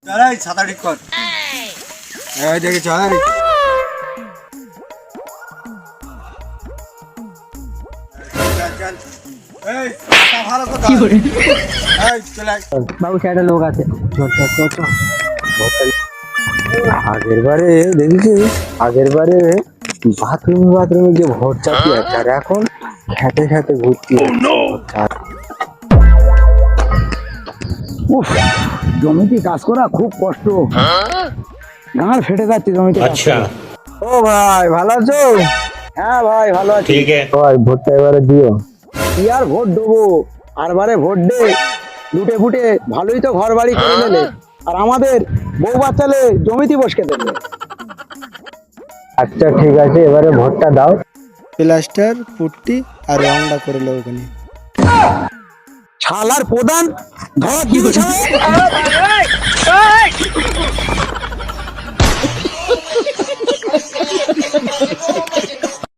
দাঁড়াই ছাতা ঠিক কর। এই দেখি ছাতা ঠিক বাবু একটা লোক আছে। আগের বারে দেখেছিস, আগের বারে বাথরুমে যে ভোট চাপিয়ে আছে, আর এখন খেতে খেতে ঘুরতি। উফ, জমিতে কাজ করা খুব কষ্ট, গাঁড় ফেটে যাচ্ছে জমিতে কাজ করে। ও ভাই, ভালো আছো? হ্যাঁ ভাই ভালো আছি। ভাই ভোটটা এবারে দিও। কি আর ভোট দেবো, আর বারে ভোট দে লুটে ফুটে ভালোই তো ঘর বাড়ি করে নিলে, আর আমাদের বউ বাচ্চালে জমিতে বসকে দেবে। আচ্ছা ঠিক আছে, এবারে ভোটটা দাও। প্লাস্টার পুট্টি আর রংটা করে লো ওখানে। শালার প্রধান ধরা কি